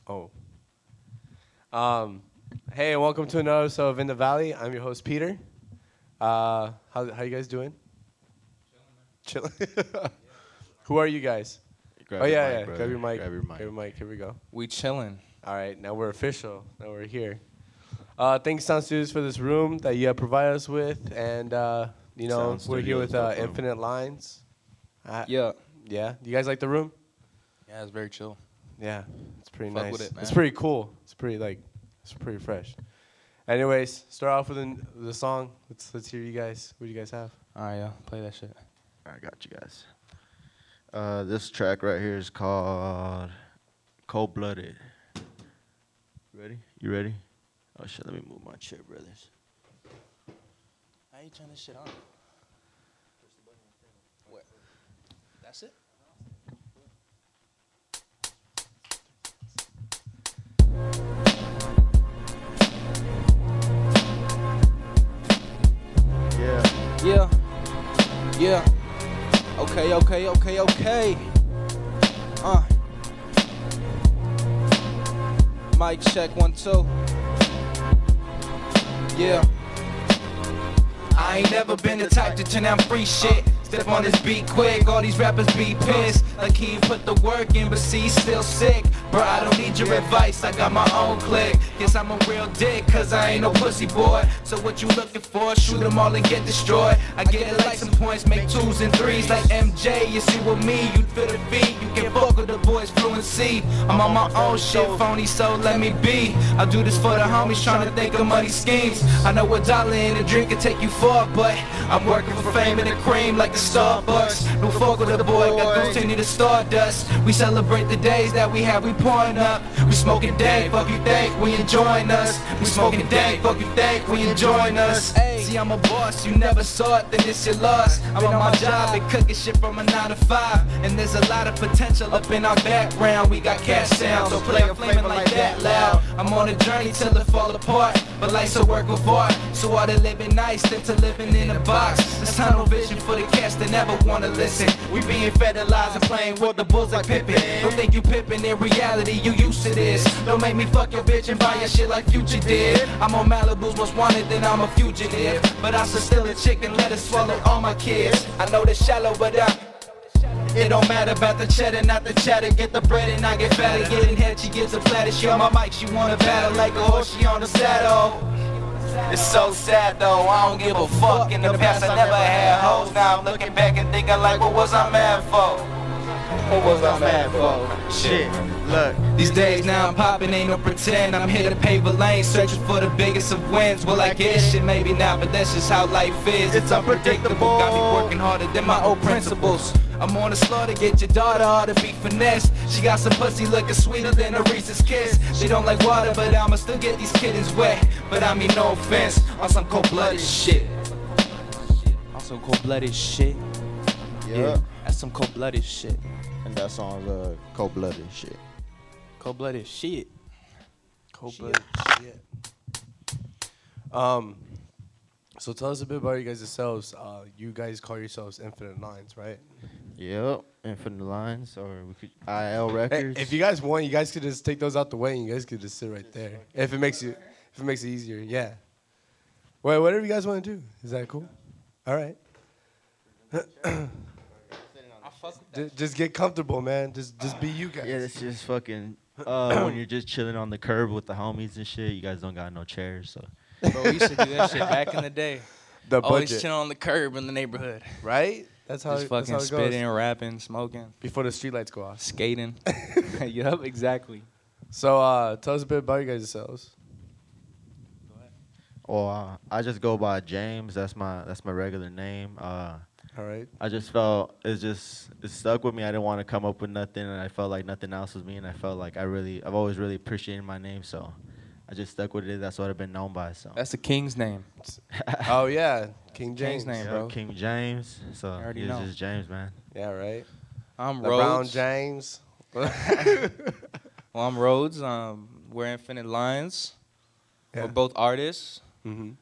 Oh. Hey, and welcome to another episode of In the Valley. I'm your host, Peter. How you guys doing? Chilling. Who are you guys? Grab your mic, brother. Grab your mic. Grab your mic. Grab your mic. Here we go. We chilling. All right, now we're official. Now we're here. Thanks, Sound Studios, for this room that you provide us with, and we're here with Infinite Lines. Yeah. Yeah. You guys like the room? Yeah, it's very chill. Yeah, it's pretty Fuck nice. with it, man. It's pretty cool. It's pretty fresh. Anyways, start off with the song. Let's hear you guys. What do you guys have? All right, yeah. Play that shit. I got you guys. This track right here is called Cold Blooded. Ready? You ready? Oh shit, let me move my chair, brothers. How you turn this shit on? What? That's it? Yeah. Yeah. Okay. Mic check 1 2. Yeah. I ain't never been the type to turn down free shit. Step on this beat quick, all these rappers be pissed. Like he put the work in, but see, he's still sick. Bro, I don't need your advice, I got my own clique. Guess I'm a real dick, cause I ain't no pussy boy. So what you looking for? Shoot them all and get destroyed. I get it like some points, make 2s and 3s. Like MJ, you see with me, you feel the beat. You can fuck with the boys fluency. I'm on my own shit, phony, so let me be. I do this for the homies trying to think of money schemes. I know a dollar in a drink can take you far, but I'm working for fame and the cream like the Starbucks. No fuck with the boy, got goose into the stardust. We celebrate the days that we have, we pouring up. We smoking dank, fuck you think we enjoying us. We smoking dank, fuck you think we enjoying us. See, I'm a boss, you never saw it, then it's your loss. I'm on my job and cooking shit from a 9 to 5. And there's a lot of potential up in our background. We got cash sound, so play a flaming like that loud. I'm on a journey till it fall apart, but life's a work of art. So all to living nice than to living in a box. There's tunnel vision for the cats that never wanna listen. We being federalized and playing with the bulls like Pippin. Don't think you Pippin, in reality you used to this. Don't make me fuck your bitch and buy your shit like Future did. I'm on Malibu's most wanted, then I'm a fugitive. But I still a chick and let her swallow all my kids. I know they're shallow, but it don't matter about the cheddar, not the chatter. Get the bread and I get fatter. Getting head, she gets a platter. She on my mic, she wanna battle like a horse, she on the saddle. It's so sad though, I don't give a fuck. In the past I never had hoes. Now I'm looking back and thinking like, what was I mad for? What was I mad for? Shit, look. These days now I'm popping, ain't no pretend. I'm here to pave a lane, searching for the biggest of wins. Well, I guess shit maybe not, but that's just how life is. It's unpredictable, got me working harder than my old principles. I'm on the slow to get your daughter ought to be finessed. She got some pussy looking sweeter than a Reese's Kiss. She don't like water, but I'ma still get these kittens wet. But I mean no offense, on some cold-blooded shit. On some cold-blooded shit. Yeah. That's some cold-blooded shit. And that song's Cold Blooded shit. Cold-blooded shit. Cold-blooded shit. So tell us a bit about you guys yourselves. You guys call yourselves Infinite Lines, right? Yep. Infinite Lines, or we could IL Records. Hey, if you guys want, you guys could just take those out the way, and you guys could just sit right there. If it makes it easier, yeah. Well, whatever you guys want to do. Is that cool? All right. Just get comfortable, man. Just be you guys. Yeah, it's just fucking when you're just chilling on the curb with the homies and shit. You guys don't got no chairs, so. Bro, we used to do that shit back in the day. The Always budget, chilling on the curb in the neighborhood. right? That's how Just it fucking goes. spitting, rapping, smoking, Before the streetlights go off. skating. Yup, exactly. So tell us a bit about you guys yourselves. Well, I just go by James. That's my regular name. All right. I just felt it stuck with me. I didn't want to come up with nothing, and I felt like nothing else was me. And I felt like I've always really appreciated my name, so I just stuck with it. That's what I've been known by. So That's the king's name. Oh yeah, King James. King's name, yeah, bro. King James. So I already it's know. just James, man. Yeah, right. I'm The Brown Rhodes. James. Well, I'm Rhodes. We're Infinite Lines. Yeah. We're both artists. Mm-hmm.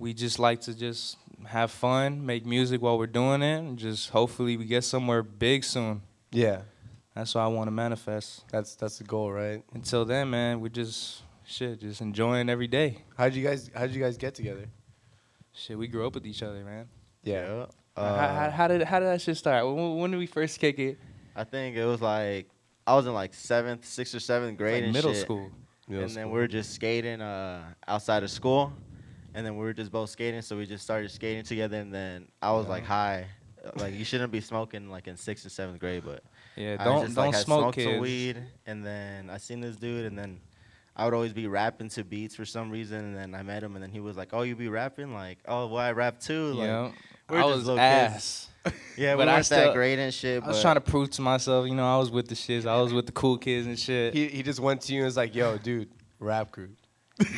We just like to just have fun, make music while we're doing it, and just hopefully we get somewhere big soon. Yeah. That's what I want to manifest. That's the goal, right? Until then, man, we just enjoying every day. How'd you guys get together? Shit, we grew up with each other, man. Yeah. How did that shit start? When did we first kick it? I think it was like I was in like sixth or seventh grade Like and middle shit. school. Middle And then school. we were just skating outside of school, and then we were just both skating, so we just started skating together. And then I was like high, like you shouldn't be smoking like in 6th and 7th grade, but Yeah, I don't just, like, had smoke, smoked kids. some weed, and then I seen this dude, and then I would always be rapping to beats for some reason, and then I met him, and then he was like, "Oh, you be rapping?" Like, "Oh, well, I rap too." Like, Yeah, we're I just was little ass. yeah, But we I weren't still- that great and shit. I was but trying to prove to myself, you know, I was with the shits. I was with the cool kids and shit. He just went to you and was like, "Yo, dude, rap group."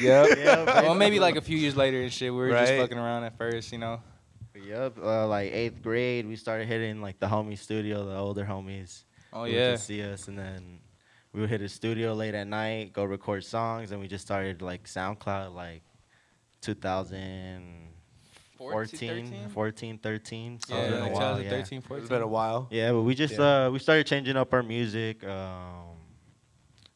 Yep. Yeah, Well, maybe basically. like a few years later and shit. We were just Right. fucking around at first, you know. Yep, like 8th grade, we started hitting like the homie studio, the older homies. Oh Who would yeah. just see us, and then we would hit a studio late at night, go record songs, and we just started like SoundCloud like 2014, 14, 13. So it's been a Yeah, while, 2013, It's 14. been a while. Yeah, but we just we started changing up our music.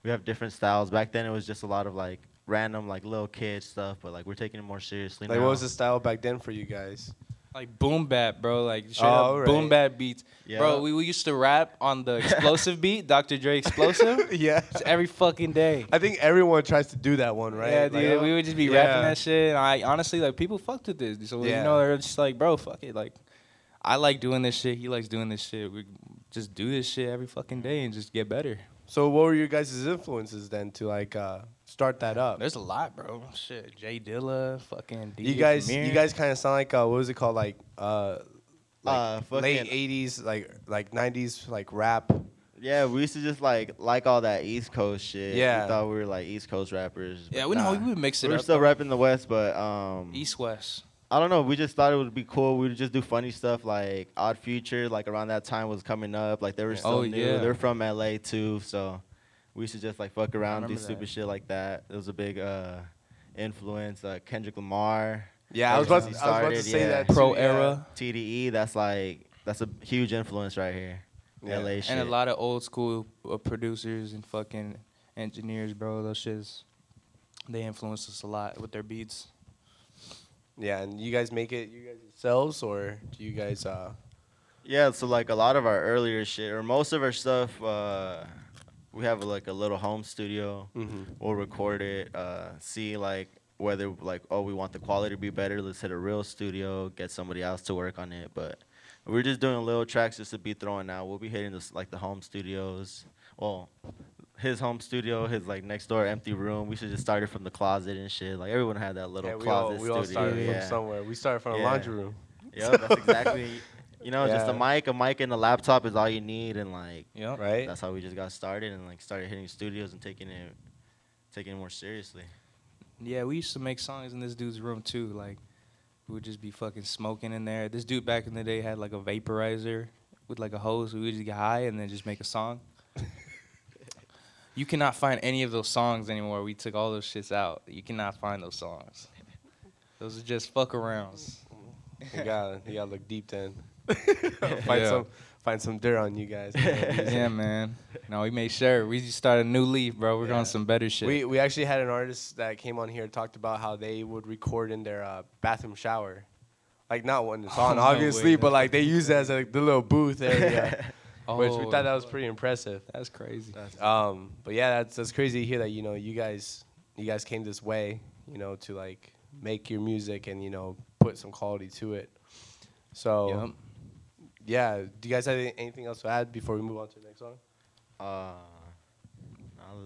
We have different styles. Back then, it was just a lot of like random like little kid stuff, but like we're taking it more seriously Like, now. what was the style back then for you guys? Like boom bap, bro. Like straight Oh, up right. boom bap beats. Yeah. Bro, we used to rap on the explosive beat, Dr. Dre explosive. Yeah. Every fucking day. I think everyone tries to do that one, right? Yeah, Like, dude, we would just be yeah. rapping that shit. And I honestly, like, people fucked with this. So, Yeah. you know, they're just like, bro, fuck it. Like, I like doing this shit. He likes doing this shit. We just do this shit every fucking day and just get better. So what were your guys' influences then to like start that up? There's a lot, bro. Shit. Jay Dilla, fucking DJ You guys Premier. kind of sound like what was it called, like late fucking- 80s, like 90s, like rap. Yeah, we used to just like all that East Coast shit. Yeah. We thought we were like East Coast rappers. Yeah, but we know nah. we would mix it We were up. still though. rapping the West, but East West. I don't know. We just thought it would be cool. We would just do funny stuff like Odd Future. Like around that time was coming up. Like they were still Oh, new. yeah. They're from LA too, so we used to just like fuck around, do remember stupid that. shit like that. It was a big influence. Kendrick Lamar. Yeah, I was Ever about since to, he I was about to started, say yeah. that. Pro too, era. TDE. That's a huge influence right here. Yeah. LA shit. And a lot of old school producers and fucking engineers, bro. Those shits, they influence us a lot with their beats. Yeah, and you guys make it you guys yourselves, or do you guys? Yeah, so like a lot of our earlier shit, or most of our stuff, we have like a little home studio. Mhm. We'll record it, see like whether like, oh, we want the quality to be better, let's hit a real studio, get somebody else to work on it. But we're just doing little tracks just to be throwing out. We'll be hitting this like the home studios. Well, his home studio, his like next door empty room. We should just start it from the closet and shit. Like everyone had that little Yeah, we closet all studio. started yeah. from somewhere. We started from a Yeah. laundry room. Yeah, that's exactly. You know, just Yeah. a mic, and a laptop is all you need, and like Yep. Right? that's how we just got started and like started hitting studios and taking it more seriously. Yeah, we used to make songs in this dude's room too. Like, we would just be fucking smoking in there. This dude back in the day had like a vaporizer with like a hose. We would just get high and then just make a song. You cannot find any of those songs anymore. We took all those shits out. You cannot find those songs. Those are just fuck arounds. You gotta look deep then. Yeah. Find some dirt on you guys. Yeah, man. No, we made sure. We just started a new leaf, bro. We're Yeah. on some better shit. We actually had an artist that came on here and talked about how they would record in their bathroom shower. Like, not when it's on, no obviously, way, but that's like they use it as like the little booth area, which we Oh, thought that was pretty impressive. That's crazy. But yeah, that's crazy to hear that, you guys came this way, to like make your music and, put some quality to it. So Yep. yeah, do you guys have anything else to add before we move on to the next song?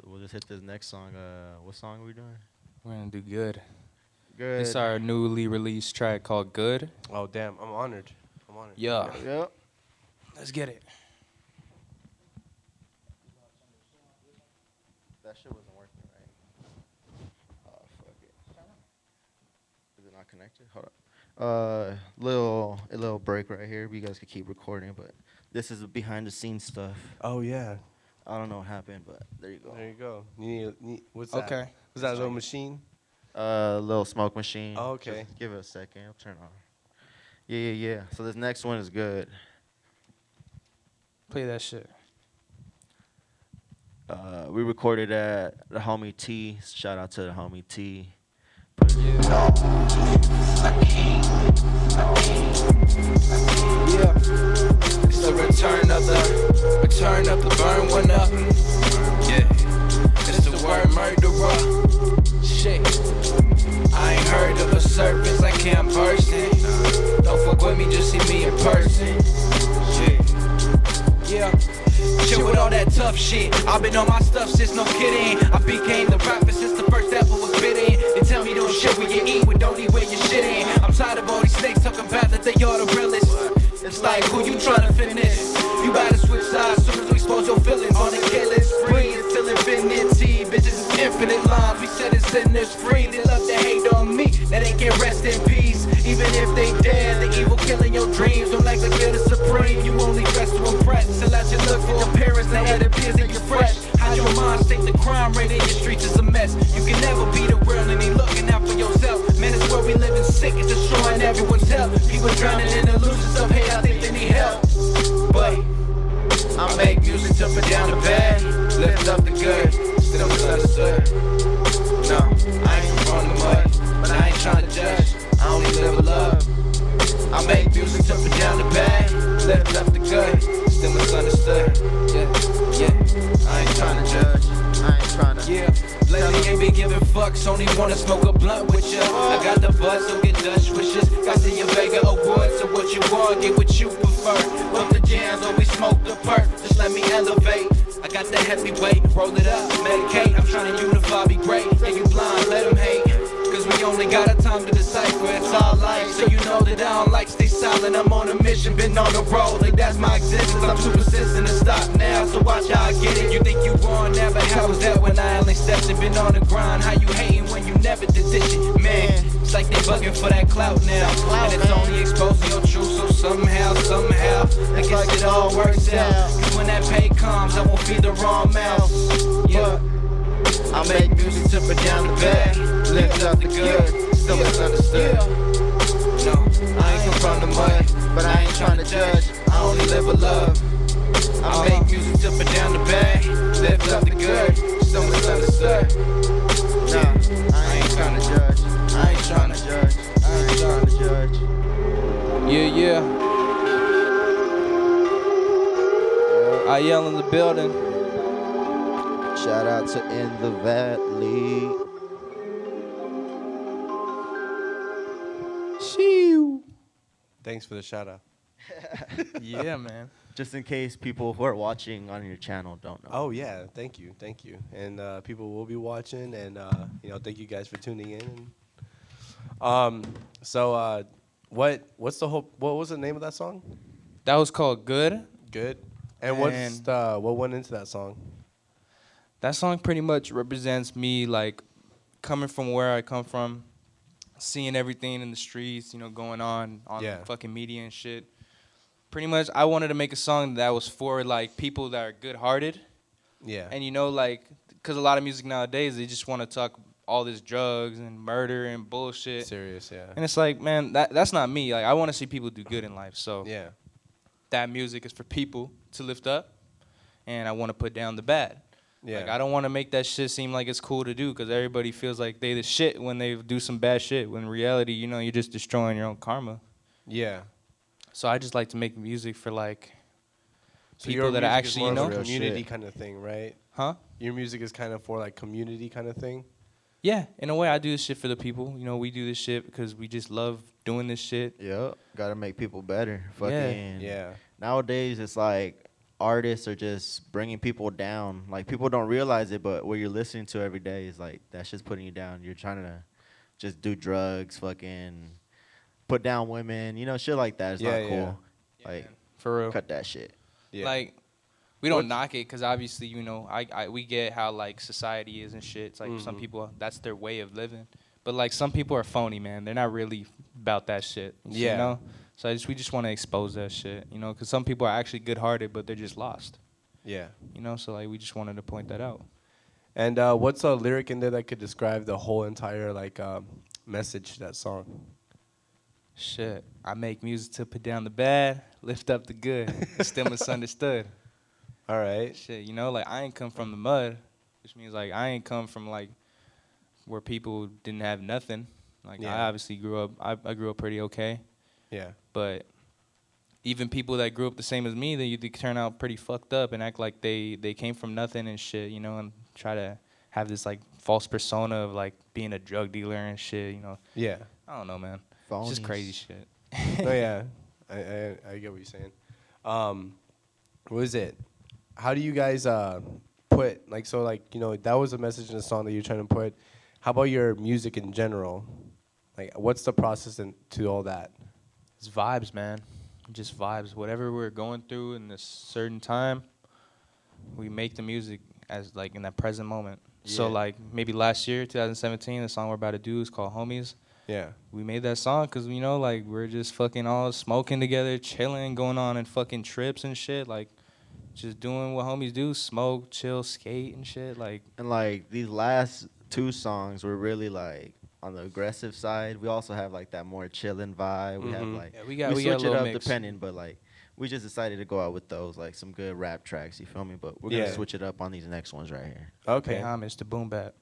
We'll just hit this next song. What song are we doing? We're going to do good. Good. It's our newly released track called Good. Oh damn, I'm honored. Yeah. Yep. Let's get it. That shit wasn't working right. Oh fuck it. Is it not connected? Hold up. A little break right here. You guys could keep recording, but this is the behind the scenes stuff. Oh yeah, I don't know what happened, but there you go. there you go. You need what's that? Okay. Was that a little machine? Little smoke machine. Oh, okay. Just give it a second. I'll turn it on. Yeah. So this next one is good. Play that shit. We recorded at the homie T. Shout out to the homie T. Yeah, it's the return of the burn one up. Yeah, it's the word murderer. Shit, I ain't heard of a serpent like I'm bursting. Don't fuck with me, just see me in person. Shit, yeah. Shit with all that tough shit. I've been on my stuff since no kidding. I became the rapper since the first apple was bitten. They tell me don't shit where you eat, but don't eat where you shit in. I'm tired of all these snakes talking about that they are the realest. It's like who you tryna finish? You better switch sides soon as we expose your feelings on the killers. Free until infinity. Bitches is infinite lines. We said it's sinners free. They love to hate on me. Now they can rest in peace. Even if they dare, the evil killing your dreams. Don't like to kill the supreme. You only dress to impress. Till out you look for appearance. Now it appears that you're fresh. Hide your mind, state the crime rate in your streets is a mess. You can never be the real and ain't looking out for yourself. Man, it's where we living sick and destroying everyone's health. People drowning in illusions of hate, I think they need help. But I make music to put down the bad, lift up the good, still misunderstood. No, I ain't from the mud, but I ain't trying to judge, I only live with love. I make music to put down the bad, lift up the good, still misunderstood. Yeah, I ain't trying to judge, I ain't trying to. Yeah, lately ain't been giving fucks, only wanna smoke a blunt with ya. I got the buzz, so get Dutch wishes. Got the Vega Awards, so what you want, get what you prefer. Fuck the jams, or we smoke the perk, just let me elevate. I got the heavyweight, roll it up, medicate. I'm trying to unify, be great. If you blind, let them hate. Cause we only got a time to decipher, it's all life. So you know that I don't like stay silent. I'm on a mission, been on the road, like that's my existence. I'm too persistent to stop now, so watch how I get it. You think you won, never. How was that when I only stepped and been on the grind? How you hating when you never did this shit? Man, it's like they bugging for that clout now. And it's only exposing your truth, so somehow, I guess it all works out. Cause when that pay comes, I won't feed the wrong mouth. Yeah, I make music to put down the bad, lift up the good, still misunderstood. No, I ain't from the mud, but I ain't trying to judge, I only live with love. I make music to put down the bad, lift up the good, still misunderstood. No, I ain't trying to judge, I ain't trying to judge, I ain't trying to judge. Yeah. I yell in the building. Shout out to InTheValley. Shoo. Thanks for the shout out. Yeah, man. Just in case people who are watching on your channel don't know. Oh yeah, thank you, and people will be watching, and thank you guys for tuning in. What was the name of that song? That was called Good. Good. And what went into that song? That song pretty much represents me, like, coming from where I come from, seeing everything in the streets, going on fucking media and shit. Pretty much, I wanted to make a song that was for, like, people that are good-hearted. Yeah. And, because a lot of music nowadays, they just want to talk all this drugs and murder and bullshit. Serious, yeah. And it's like, man, that's not me. Like, I want to see people do good in life. So yeah, that music is for people to lift up, and I want to put down the bad. Yeah. Like, I don't want to make that shit seem like it's cool to do because everybody feels like they the shit when they do some bad shit. When in reality, you're just destroying your own karma. Yeah. So I just like to make music for, like, So people your that music actually, is more of a Real community shit. kind of thing, right? Huh? Your music is kind of for, like, community kind of thing? Yeah, in a way, I do this shit for the people. We do this shit because we just love doing this shit. Yep. Gotta make people better. Fucking. Yeah. Nowadays, it's like artists are just bringing people down. Like, people don't realize it, but what you're listening to every day is like, that's just putting you down. You're trying to just do drugs, fucking put down women, shit like that. It's not cool. Yeah, Like, man. For real. cut that shit. Yeah. Like, we don't knock it because obviously, we get how, like, society is and shit. It's like some people, that's their way of living. But, like, some people are phony, man. They're not really about that shit. Yeah. So we just want to expose that shit, because some people are actually good-hearted, but they're just lost. Yeah. So, like, we just wanted to point that out. And what's a lyric in there that could describe the whole entire, like, message to that song? Shit. I make music to put down the bad, lift up the good. Still misunderstood. All right. Shit, you know, like I ain't come from the mud, which means like I ain't come from like where people didn't have nothing. Like Yeah. I obviously grew up. I grew up pretty okay, Yeah. but even people that grew up the same as me, they turn out pretty fucked up and act like they came from nothing and shit, you know, and try to have this like false persona of like being a drug dealer and shit, you know. Yeah. I don't know, man. It's just Phonies. crazy shit. No, yeah. I get what you're saying. What is it? How do you guys put like so like you know that was a message in the song that you're trying to put. How about your music in general? Like, what's the process to all that? It's vibes, man. Just vibes. Whatever we're going through in this certain time, we make the music as like in that present moment. So Yeah. like maybe last year, 2017, the song we're about to do is called Homies. Yeah. We made that song because, you know, like we're just fucking all smoking together, chilling, going on and fucking trips and shit. Like just doing what homies do, smoke, chill, skate and shit. Like, And like these last 2 songs were really like on the aggressive side. We also have like that more chilling vibe. We have Mhm. like yeah, we got a switch it little up mix. depending, but like we just decided to go out with those like some good rap tracks. You feel me? But we're gonna Yeah. switch it up on these next ones right here. Pay Okay. homage to Boom Bap.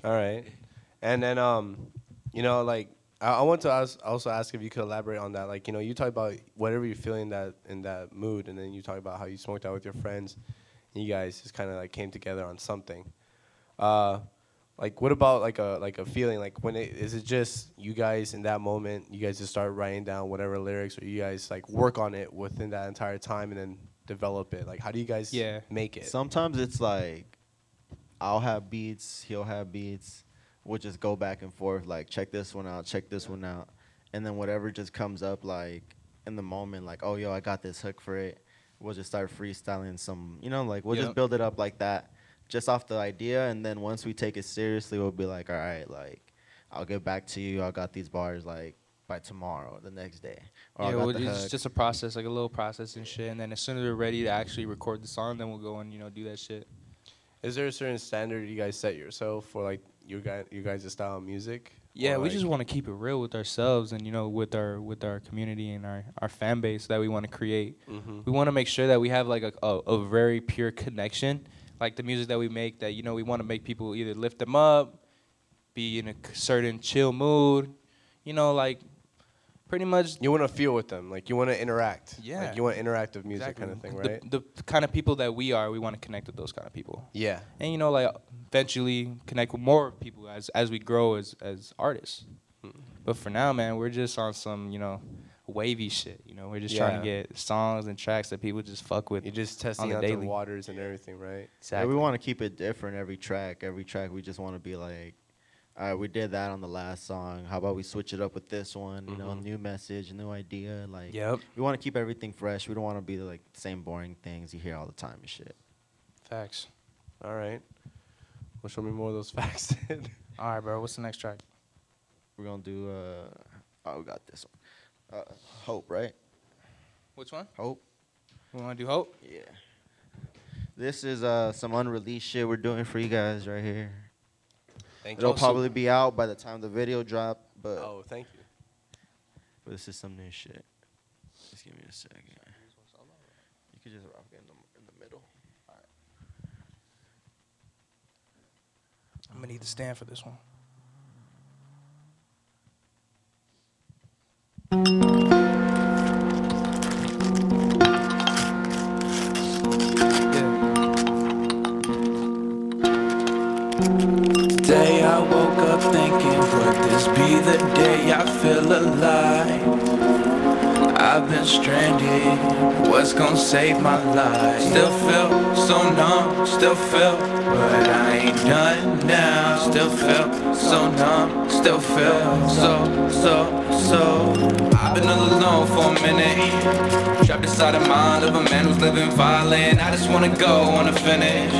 All right. And then you know, like I want to also ask if you could elaborate on that. Like, you know, you talk about whatever you're feeling in that mood, and then you talk about how you smoked out with your friends, and you guys just kind of like came together on something. Like, what about like a feeling? Like, is it just you guys in that moment? You guys just start writing down whatever lyrics, or you guys like work on it within that entire time and then develop it? Like, how do you guys make it? Sometimes it's like I'll have beats, he'll have beats. We'll just go back and forth, like check this one out, check this one out, and then whatever just comes up like in the moment, like oh yo, I got this hook for it. We'll just start freestyling some, you know, like we'll just build it up like that, just off the idea, and then once we take it seriously, we'll be like, all right, like I'll get back to you. I got these bars like by tomorrow, the next day. Or I Yeah, got well, the it's hook. just a process, like a little process and shit. And then as soon as we're ready to actually record the song, then we'll go and, you know, do that shit. Is there a certain standard you guys set yourself for like you guys' style of music? Yeah, Or, we like- just want to keep it real with ourselves and, you know, with our community and our fan base that we want to create. Mhm. We want to make sure that we have like a very pure connection, like the music that we make, that, you know, we want to make people either lift them up, be in a certain chill mood, you know, like pretty much. You want to feel with them, like you want to interact. Yeah. Like you want interactive music Exactly. kind of thing, right? The kind of people that we are, we want to connect with those kind of people. Yeah. And, you know, like eventually connect with more people as we grow as artists. But for now, man, we're just on some, you know, wavy shit. You know, we're just trying to Yeah. get songs and tracks that people just fuck with. You're just on testing the out daily. the waters and everything, right? Yeah, Exactly. we want to keep it different every track. Every track, we just want to be like, all right, we did that on the last song. How about we switch it up with this one? You know, Mhm. new message, new idea. Like, Yep. we want to keep everything fresh. We don't want to be like the same boring things you hear all the time and shit. Facts. All right. Well, show me more of those facts then. All right, bro. What's the next track? We're gonna do. Oh, we got this one. Hope, right? Which one? Hope. We want to do Hope? Yeah. This is some unreleased shit we're doing for you guys right here. Thank It'll you. probably be out by the time the video drop, but Oh, thank you. this is some new shit. Just give me a second. You could just rock it in the middle. I'm going to need to stand for this one. Today I woke up thinking, would this be the day I feel alive? I've been stranded, what's gonna save my life? Still feel so numb, still feel, but I ain't done now. Still feel so numb, still feel so. I've been all alone for a minute, trapped inside the mind of a man who's living violent. I just wanna go, wanna finish,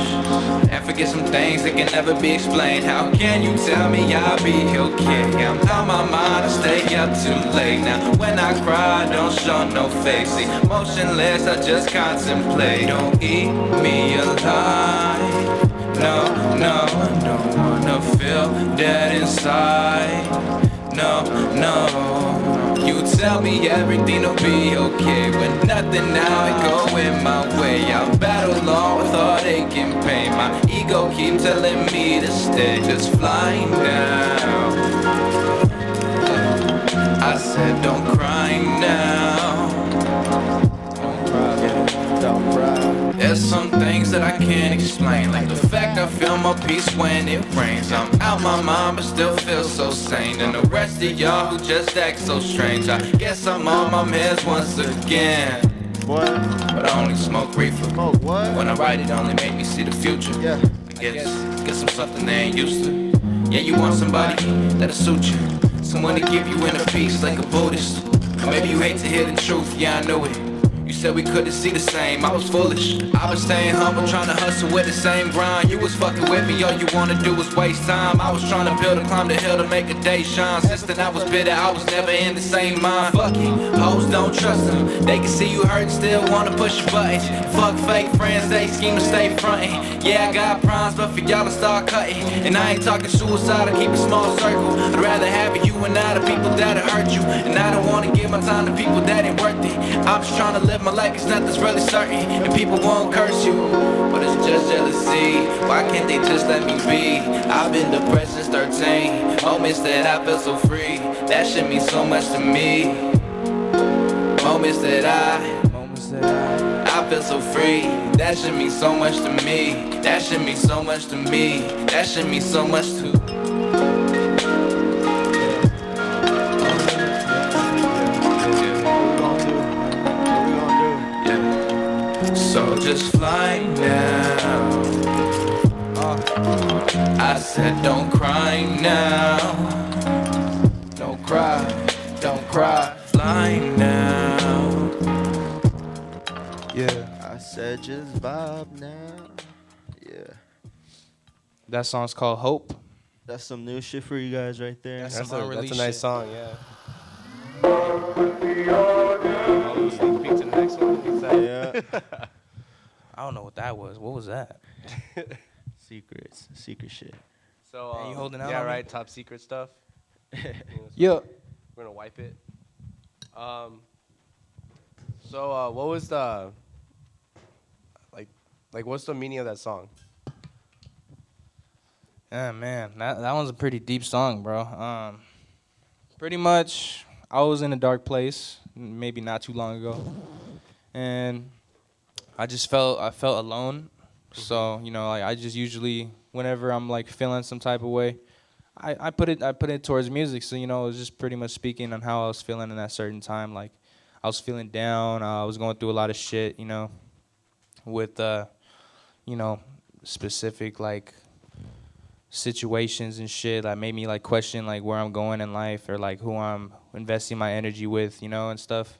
and forget some things that can never be explained. How can you tell me I'll be okay? I'm out my mind, I stay up too late. Now when I cry, don't show no face. Emotionless, I just contemplate. Don't eat me alive. No, I don't wanna feel dead inside. No, you tell tell me everything will be okay. When nothing now ain't going my way, I battle on with heartache and pain. My ego keep telling me to stay, just flying down. I said don't cry now. Don't cry. There's some things that I can't explain, like the fact I feel more peace when it rains. I'm out my mind but still feel so sane. And the rest of y'all who just act so strange, I guess I'm on my meds once again. What? But I only smoke reefer. Smoke what? When I write it only make me see the future. Yeah. I guess I'm something they ain't used to. Yeah, you want somebody that'll suit you, someone to give you inner peace like a Buddhist. Or maybe you hate to hear the truth, yeah I know it. You said we couldn't see the same, I was foolish. I was staying humble, trying to hustle with the same grind. You was fucking with me, all you wanna do was waste time. I was trying to build and climb the hill to make a day shine. Since then I was bitter, I was never in the same mind. Fuck it, hoes don't trust them. They can see you hurt, still wanna push your buttons. Fuck fake friends, they scheme to stay frontin'. Yeah, I got primes, but for y'all to start cutting. And I ain't talking suicide, I keep a small circle. I'd rather have you and not the people that'll hurt you. And I don't wanna give my time to people that ain't worth it. I'm just trying to live my life, it's nothing's really certain. And people won't curse you, but it's just jealousy. Why can't they just let me be? I've been depressed since 13. Moments that I feel so free, that shit means so much to me. Moments that I feel so free, that shit means so much to me. That shit means so much to me. That shit means so much to So just fly now. I said don't cry now. Don't cry, don't cry. Fly now. Yeah. I said just vibe now. Yeah. That song's called Hope. That's some new shit for you guys right there. That's That's some a unreleased nice shit. song, yeah. Oh, sneak peek to the next one. What's that? Yeah. I don't know what that was. What was that? Secrets. Secret shit. So, Are you holding out yeah, on me? right. Top secret stuff. Yeah. We're gonna wipe it. So, what was the like? What's the meaning of that song? Yeah, man, that one's a pretty deep song, bro. Pretty much, I was in a dark place, maybe not too long ago, and I felt alone. So like I just usually, whenever I'm like feeling some type of way, I put it towards music. So it was just pretty much speaking on how I was feeling in that certain time. Like I was feeling down. I was going through a lot of shit. With specific like situations and shit that made me like question like where I'm going in life or like who I'm investing my energy with, and stuff.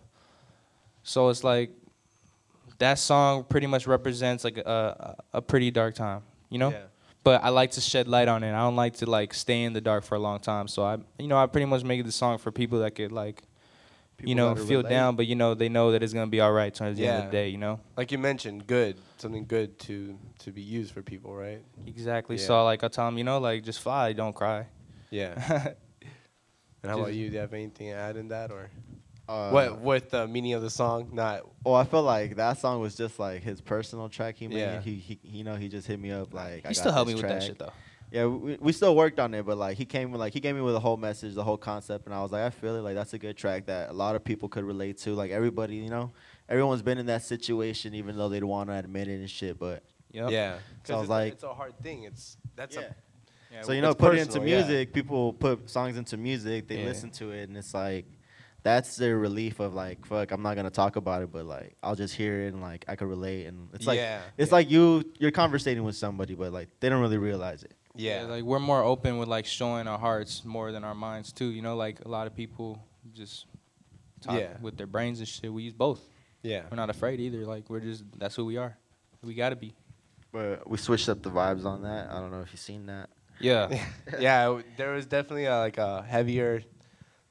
So it's like that song pretty much represents like a pretty dark time, Yeah. But I like to shed light on it. I don't like to like stay in the dark for a long time. So I pretty much make the song for people that could like People that feel relate. down, but they know that it's gonna be all right towards the end of the day, Like you mentioned, good, something good to be used for people, right? Exactly. Yeah. So like I tell them, like just fly, don't cry. Yeah. And how about Just- you? Do you have anything to add in that, or What? what the meaning of the song? Not. Well, I feel like that song was just like his personal track he made. Yeah. He just hit me up like. He still helped me with that shit though. Yeah, we still worked on it, but like he gave me with a whole message, the whole concept, and I was like, I feel it, like that's a good track that a lot of people could relate to. Like everybody, everyone's been in that situation, even though they don't want to admit it and shit. But Yep. Yeah. So I was it's like- it's a hard thing. That's yeah. Yeah, So it's put it into personal, yeah. music. People put songs into music. They Yeah. listen to it, and it's like that's their relief of like, fuck, I'm not gonna talk about it, but like I'll just hear it and like I could relate, and it's like Yeah. it's like you're conversating with somebody, but like they don't really realize it. Yeah. Like we're more open with like showing our hearts more than our minds too. Like a lot of people just talk Yeah. with their brains and shit. We use both. Yeah. We're not afraid either. Like that's who we are. We gotta be. But we switched up the vibes on that. I don't know if you've seen that. Yeah. Yeah, there was definitely a heavier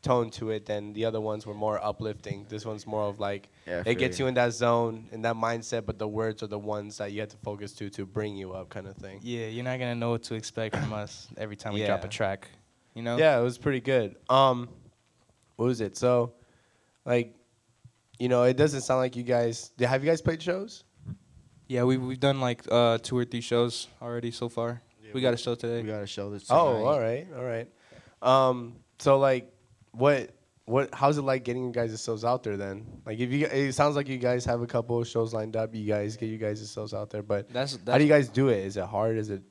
tone to it than the other ones were more uplifting. This one's more of like Yeah, it gets for- you in that zone, in that mindset, but the words are the ones that you have to focus to bring you up, kind of thing. Yeah, you're not gonna know what to expect from us every time we drop Yeah. a track. Yeah, it was pretty good. What was it? So, like, you know, it doesn't sound like you guys. Have you guys played shows? Yeah, we've done like 2 or 3 shows already so far. Yeah, We got a show today. We got a show this Oh, tonight. all right, all right. So like, how's it like getting you guys' shows out there then? Like, it sounds like you guys have a couple of shows lined up. You guys get you guys' shows out there, but That's how do you guys do it? Is it hard? Is it?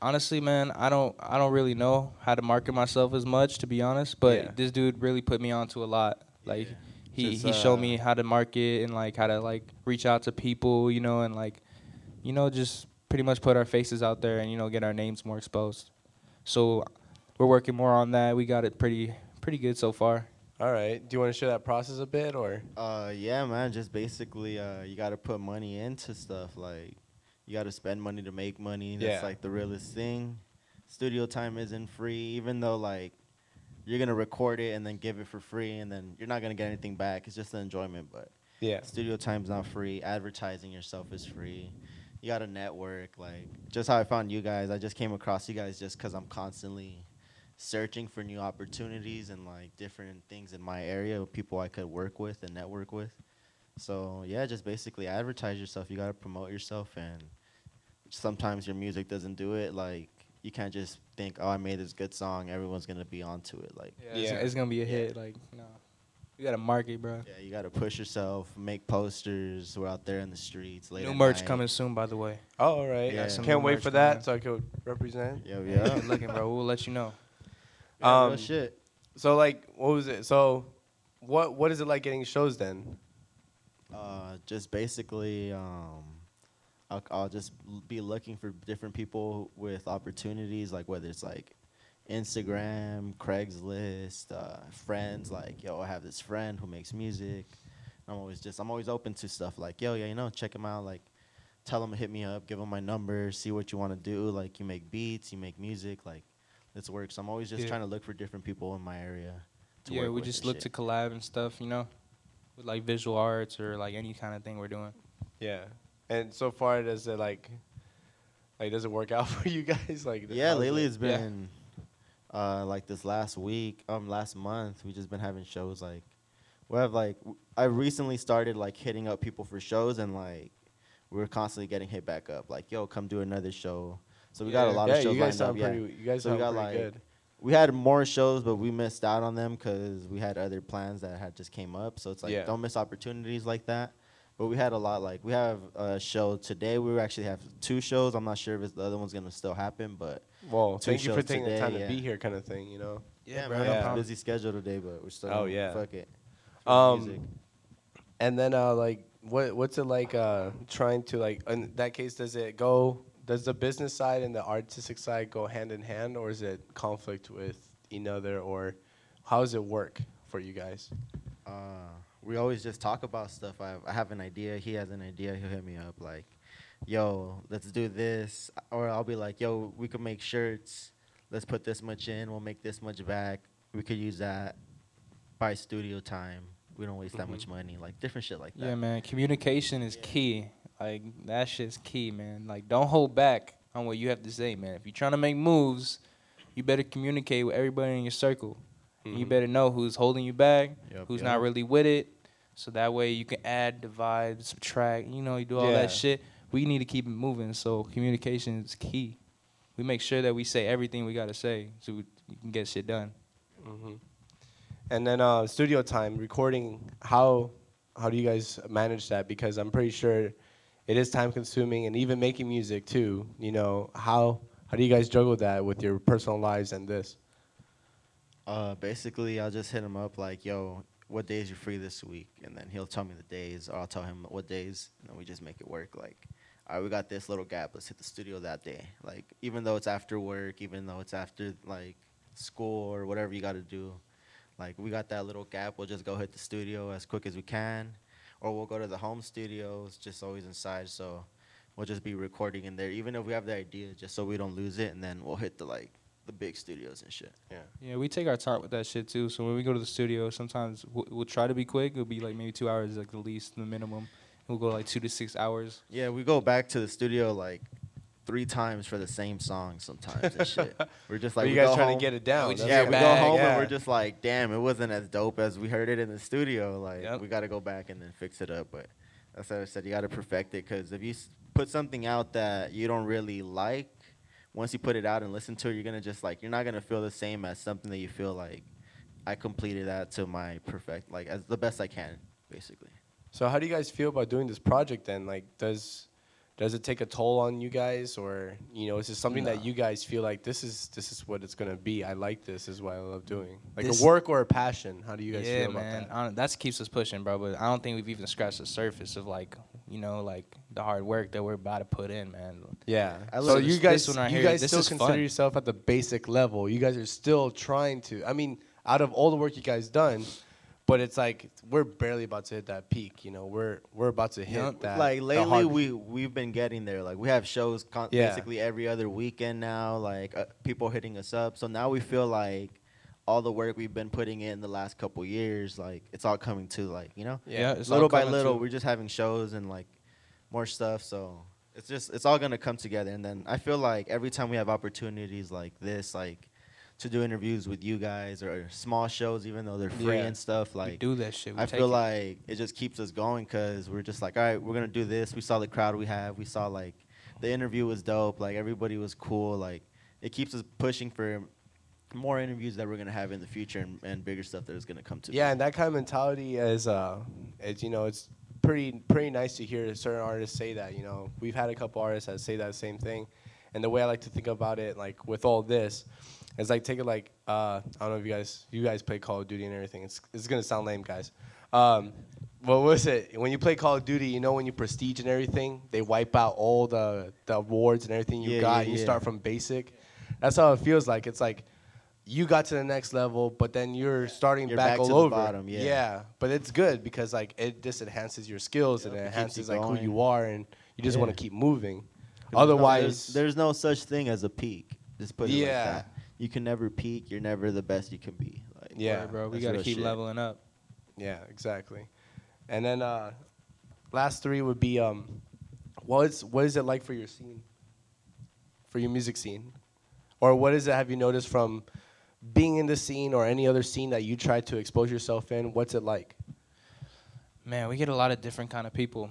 honestly, man, I don't really know how to market myself as much, to be honest. But Yeah. this dude really put me onto a lot. Like Yeah. he Just, showed me how to market and like how to like reach out to people, you know, and like, you know, just pretty much put our faces out there and, you know, get our names more exposed. So we're working more on that. We got it pretty good so far. All right. Do you want to share that process a bit, or? Yeah, man. Just basically, you gotta put money into stuff. Like, you gotta spend money to make money. That's Yeah. like the realest thing. Studio time isn't free, even though like you're gonna record it and then give it for free, and then you're not gonna get anything back. It's just an enjoyment, but Yeah. studio time's not free. Advertising yourself is free. You gotta network. Like, just how I found you guys. I just came across you guys just because I'm constantly searching for new opportunities and like different things in my area of people I could work with and network with. So yeah, just basically advertise yourself. You gotta promote yourself, and sometimes your music doesn't do it. Like, you can't just think, oh, I made this good song, everyone's gonna be onto it. Like, Yeah, it's gonna be a hit. Like, no, you gotta market, bro. yeah, you gotta push yourself, make posters. We're out there in the streets. Late New at merch night. coming soon, by the way. Oh, all right. Yeah. Some Can't new wait merch for that coming. so I could represent. Yeah, Yeah, yeah. keep looking, bro. We'll let you know. Yeah, real Um, shit. So like, what was it? So, what is it like getting shows then? Just basically, I'll just be looking for different people with opportunities, like whether it's like Instagram, Craigslist, friends. Like, yo, I have this friend who makes music. I'm always open to stuff. Like, yo, yeah, you know, check him out. Like, tell him to hit me up, give him my number, see what you want to do. Like, you make beats, you make music. Like, let's work. So I'm always just Yeah. trying to look for different people in my area. Yeah, work we with just and look shit. to collab and stuff, you know, with like visual arts or like any kind of thing we're doing. Yeah. And so far, does it like does it work out for you guys? Like, Yeah, how's lately it? it's been like this last month we just been having shows. Like, we have like I recently started like hitting up people for shows, and like we're constantly getting hit back up. Like, yo, come do another show. So we got a lot yeah, of shows you guys lined up. sound Yeah. pretty. You guys So we sound got, pretty like, good. We had more shows, but we missed out on them because we had other plans that had just came up. So it's like, Yeah. don't miss opportunities like that. But we had a lot. Like, we have a show today. We actually have 2 shows. I'm not sure if the other one's gonna still happen, but Well, 2 thank you for shows taking the today, time yeah. to be here, kind of thing. You know. yeah, bro, man, no it's a problem. busy schedule today, but we're still. Oh, yeah. Fuck it. For the Um, music. And then like, what's it like trying to like in that case? Does the business side and the artistic side go hand in hand, or is it conflict with another, or how does it work for you guys? We always just talk about stuff. I have an idea. He has an idea. He'll hit me up like, yo, let's do this. Or I'll be like, yo, we could make shirts. Let's put this much in. We'll make this much back. We could use that. Buy studio time. We don't waste that much money. Like, different shit like that. Yeah, man. Communication is Yeah. key. Like, that shit's key, man. Like, don't hold back on what you have to say, man. If you're trying to make moves, you better communicate with everybody in your circle. And you Mhm. better know who's holding you back, Yup, who's yup. not really with it. So that way you can add, divide, subtract. You know, you do all Yeah. that shit. We need to keep it moving. So communication is key. We make sure that we say everything we got to say so we can get shit done. Hmm. And then studio time, recording. How do you guys manage that? Because I'm pretty sure it is time consuming, and even making music too. You know, how do you guys juggle that with your personal lives and this? Basically, I'll just hit him up like, yo, what days you free this week? And then he'll tell me the days, or I'll tell him what days, and then we just make it work. Like, all right, we got this little gap. Let's hit the studio that day. Like, even though it's after work, even though it's after, like, school or whatever you got to do, like, we got that little gap. We'll just go hit the studio as quick as we can. Or we'll go to the home studio. It's just always inside, so we'll just be recording in there, even if we have the idea, just so we don't lose it. And then we'll hit the big studios and shit. Yeah. Yeah, we take our time with that shit too. So when we go to the studio, sometimes we'll try to be quick. It'll be like maybe 2 hours, like the least, the minimum. We'll go like 2 to 6 hours. Yeah, we go back to the studio like 3 times for the same song sometimes and shit. We're just like, But you we guys go trying home, to get it down. we just yeah, get we back, go home yeah. and we're just like, damn, it wasn't as dope as we heard it in the studio. Like, Yep. we got to go back and then fix it up. But that's what I said. You got to perfect it, because if you put something out that you don't really like, once you put it out and listen to it, you're gonna just like, you're not gonna feel the same as something that you feel like, I completed that to my perfect, like, as the best I can, basically. So how do you guys feel about doing this project then? Like, does it take a toll on you guys, or is it something that you guys feel like this is what it's gonna be? I like this. Is what I love doing. Like This- a work or a passion? How do you guys Yeah, feel about man. that? That keeps us pushing, bro. But I don't think we've even scratched the surface of like the hard work that we're about to put in, man. Yeah. I So love you this guys, one right you here. guys This still is consider fun. yourself at the basic level. You guys are still trying to. I mean, out of all the work you guys done, but it's like we're barely about to hit that peak. We're about to hit Yep. that. Like the lately, hard- we've been getting there. Like, we have shows Yeah. basically every other weekend now. Like, people hitting us up. So now we feel like all the work we've been putting in the last couple years, like, it's all coming to, like, Yeah, it's little all by coming little. to- We're just having shows and like more stuff. So it's all gonna come together. And then I feel like every time we have opportunities like this, like to do interviews with you guys or small shows, even though they're free Yeah. and stuff, We like, do that shit. We I take feel it. like it just keeps us going, because we're just like, all right, we're gonna do this. We saw the crowd we have. We saw like the interview was dope. Like, everybody was cool. Like, it keeps us pushing for more interviews that we're gonna have in the future, and bigger stuff that is gonna come to. Yeah, and that kind of mentality is, it's pretty nice to hear certain artists say that. We've had a couple artists that say that same thing, and the way I like to think about it, like with all this, is like take it like I don't know if you guys play Call of Duty and everything. It's gonna sound lame, guys. What was it? When you play Call of Duty, when you prestige and everything, they wipe out all the awards and everything you Yeah, got. yeah, And you yeah. start from basic. That's how it feels like. It's like you got to the next level, but then you're starting You're back back all to the over. bottom, yeah. But it's good because like it just enhances your skills and Yep, it it keeps enhances you like who going. you are, and you just Yeah. want to keep moving. 'Cause Otherwise, there's no such thing as a peak. Just put it like Yeah. that. You can never peak. You're never the best you can be. Like, Yeah. Right, bro. We That's gotta real keep shit. leveling up. yeah, exactly. And then last three would be what is it like for your scene, for your music scene, or what is it? Have you noticed from being in the scene or any other scene that you try to expose yourself in? What's it like? Man, we get a lot of different kind of people.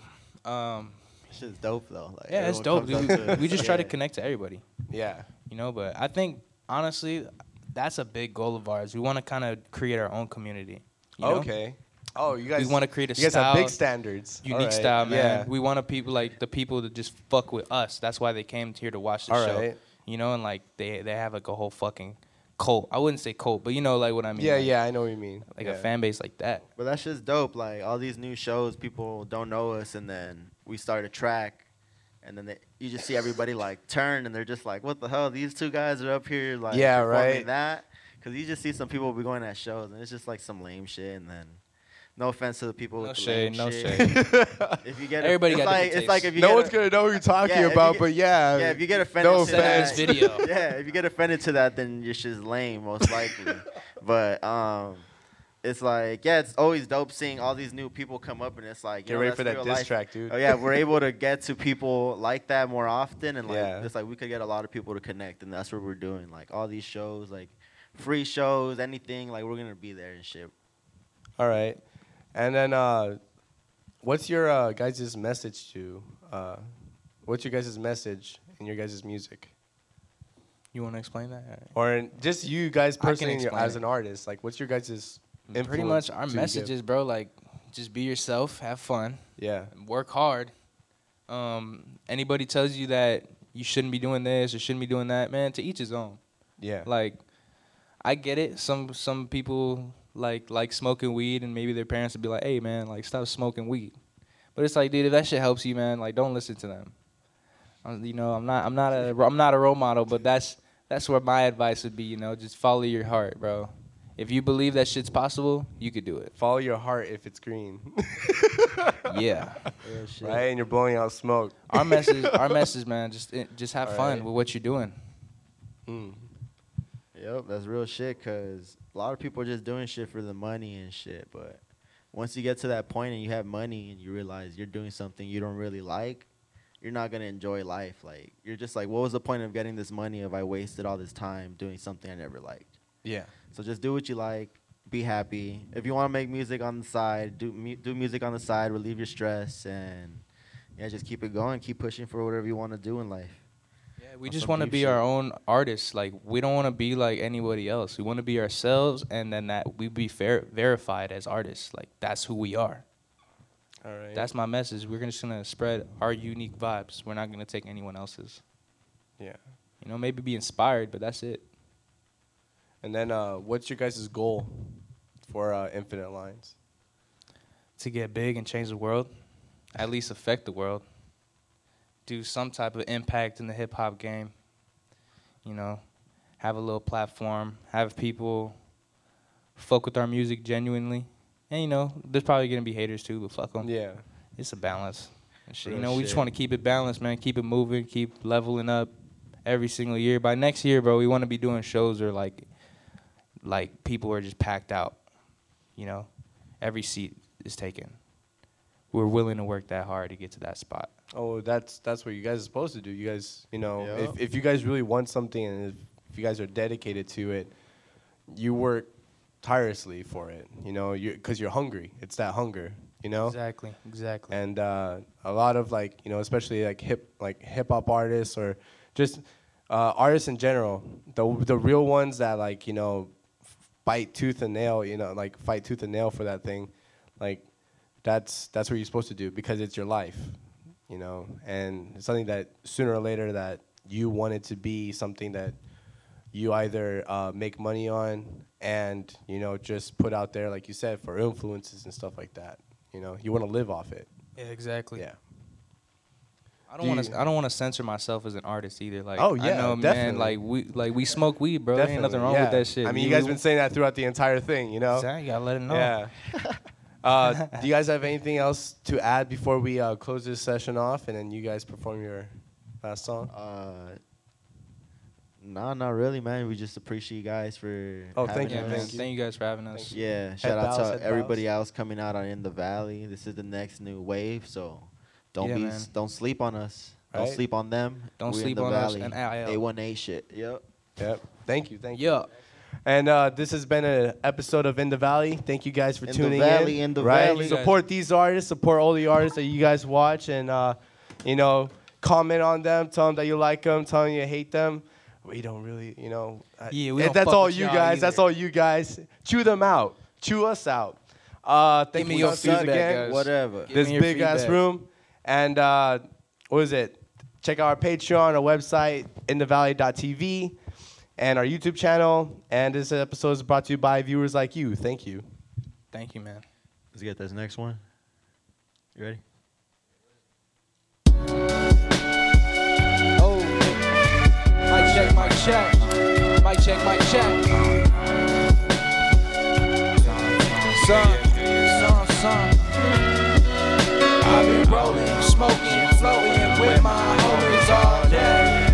Shit's dope though. Like, Yeah, it's everyone dope. comes Dude. up to us. We just try to Yeah. connect to everybody, Yeah. But I think honestly, that's a big goal of ours. We want to kind of create our own community. You know? Okay. Oh, you guys. We want to create a You guys style, have big standards. unique All right. style, man. Yeah. We want the people to just fuck with us. That's why they came here to watch the All show. right. And like they have like a whole fucking cult. I wouldn't say cult, but like what I mean. Yeah, like, yeah, I know what you mean. Like Yeah. a fan base like that. But that shit's dope. Like, all these new shows, people don't know us, and then we start a track, and then you just see everybody like turn, and they're just like, "What the hell? These two guys are up here like Yeah, performing right. that." Because you just see some people be going at shows, and it's just like some lame shit, and then. No offense to the people No with the shade, lame no shit. shade. If you get Everybody it's got like different it's like tastes. if you No get one's gonna know what you're talking Yeah, if you about, get- but yeah. yeah, if you get offended No to Send that, us video. yeah, if you get offended to that, then your shit's lame, most likely. But it's like, yeah, it's always dope seeing all these new people come up, and it's like, Get ready that's for that real diss life. track, dude. Oh yeah, we're able to get to people like that more often, and like Yeah. it's like we could get a lot of people to connect, and that's what we're doing. Like, all these shows, like free shows, anything, like we're gonna be there and shit. All right. And then what's your guys' message to what's your guys' message in your guys' music? You want to explain that? Or just you guys I can personally explain as it. an artist, like what's your guys' influence? Pretty much our to give? messages, bro. Like, just be yourself, have fun, Yeah. work hard. Anybody tells you that you shouldn't be doing this or shouldn't be doing that, man, to each his own. Yeah. Like, I get it. Some people like smoking weed, and maybe their parents would be like, "Hey, man, like stop smoking weed." But it's like, dude, if that shit helps you, man, like don't listen to them. I'm not a role model, but that's where my advice would be. Just follow your heart, bro. If you believe that shit's possible, you could do it. Follow your heart if it's green. Yeah. Real shit. Right? And you're blowing out smoke. Our message, man. Just have All fun right. with what you're doing. Mm. Yep, that's real shit, because a lot of people are just doing shit for the money and shit. But once you get to that point and you have money and you realize you're doing something you don't really like, you're not gonna enjoy life. Like you're just like, what was the point of getting this money if I wasted all this time doing something I never liked? Yeah. So just do what you like, be happy. If you want to make music on the side, do music on the side, relieve your stress, and yeah, just keep it going, keep pushing for whatever you want to do in life. Yeah, we On just some want to deep be shit. our own artists. Like we don't want to be like anybody else. We want to be ourselves, and then that we be verified as artists. Like that's who we are. All right. That's my message. We're just gonna spread our unique vibes. We're not gonna take anyone else's. Yeah. You know, maybe be inspired, but that's it. And then, what's your guys' goal for Infinite Lines? To get big and change the world, at least affect the world. Do some type of impact in the hip hop game. You know, have a little platform, have people fuck with our music genuinely. And you know, there's probably gonna be haters too, but fuck them. Yeah. It's a balance. And shit. You Real know, we just shit. want to keep it balanced, man. Keep it moving, keep leveling up every single year. By next year, bro, we want to be doing shows where like people are just packed out. You know, every seat is taken. We're willing to work that hard to get to that spot. Oh, that's what you guys are supposed to do. You guys, you know, Yeah. if you guys really want something and if you guys are dedicated to it, you work tirelessly for it. You know, because you're hungry. It's that hunger. You know. Exactly. And a lot of like, you know, especially like hip hop artists or just artists in general, the real ones that like, you know, fight tooth and nail, you know, like fight tooth and nail for that thing, like that's what you're supposed to do because it's your life, you know, and it's something that sooner or later that you want it to be something that you either make money on and, you know, just put out there, like you said, for influences and stuff like that. You know, you want to live off it. Yeah, exactly. Yeah. I don't want to censor myself as an artist either. Like, Oh, yeah, I know, definitely. man. We smoke weed, bro. There ain't nothing wrong with that shit. I mean, you guys been saying that throughout the entire thing, you know? You gotta let it know. Yeah. Do you guys have anything else to add before we close this session off and then you guys perform your last song? No, not really, man. We just appreciate you guys for Oh, having thank you, us. thank you. Thank you guys for having us. Thank you. Yeah, shout bows, out head to everybody bows. else coming out on In the Valley. This is the next new wave, so Yeah, man. don't sleep on us. Don't Right. sleep on them. Don't We're in sleep the on us Valley. and AIL. A1A shit. Yep. Yep. Thank you. Yeah. And this has been an episode of In the Valley. Thank you guys for In the tuning Valley, in. in the right? Valley. Support these artists. Support all the artists that you guys watch, and you know, comment on them. Tell them that you like them. Tell them you hate them. We don't really, you know. Yeah, we don't that's fuck all with you y'all guys. That's either. all you guys. Chew them out. Chew us out. Thank me you your guys feedback, again. guys. Whatever. Give This me your big ass feedback. room, and what is it? Check out our Patreon, our website, InTheValley.tv, and our YouTube channel. And this episode is brought to you by viewers like you. Thank you. Thank you, man. Let's get this next one. You ready? Oh, mic check, mic check. Mic check, mic check. Son. I've been rolling, smoking, floating with my homies all day.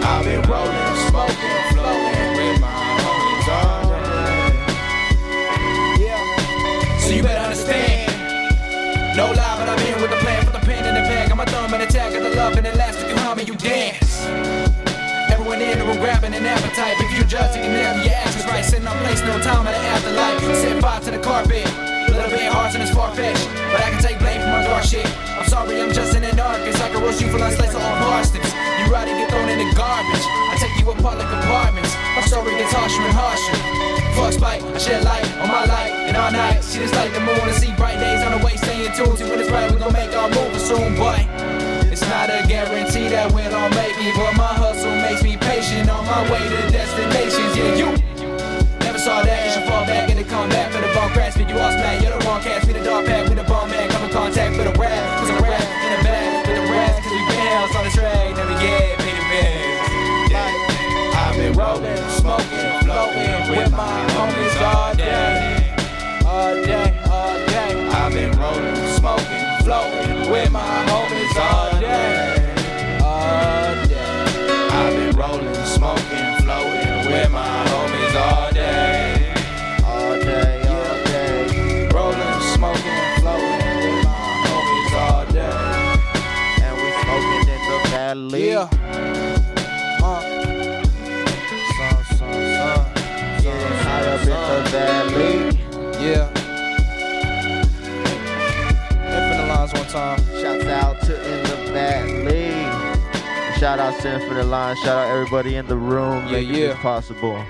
I've been rolling, smoking, floating with my homies all day. Yeah. So you better understand. No lie, but I've been with the plan, put the pen in the bag, got my thumb in the tag, got the love and elastic and harmony, you dance. Everyone in the room grabbing an appetite, if you judge, you can never your actions right, sitting on place, no time in the afterlife, set fire to the carpet, a little bit hard and it's far-fetched, but I can take blame for my dark shit. I'm sorry, I'm just in the darkest, I can roast you for lunch, slice of all parsnips, you ride and get thrown in the garbage, I take you apart like apartments, my story gets harsher and harsher. Fuck spite, I shed light on my light, and all night, see this like the moon, and see bright days on the way, staying tuned to when it's right, we gon' make our move soon, but it's not a guarantee that we'll all make it, but my hustle makes me patient on my way to destinations, yeah, you never saw that, you should fall back and then come back for the ball crash, but you all smack, you're the wrong cast, we the dog pack, we the bomb man, come in contact with a rap, cause I'm rap in the bag, with the rats, cause we bounce on the track, never get paid in bands, yeah. I've been rolling, smoking, floating with my homies all day. I've been rolling, smoking, floating with my homies all day. out to Infinite Line. Shout out everybody in the room Yeah, making yeah. this possible.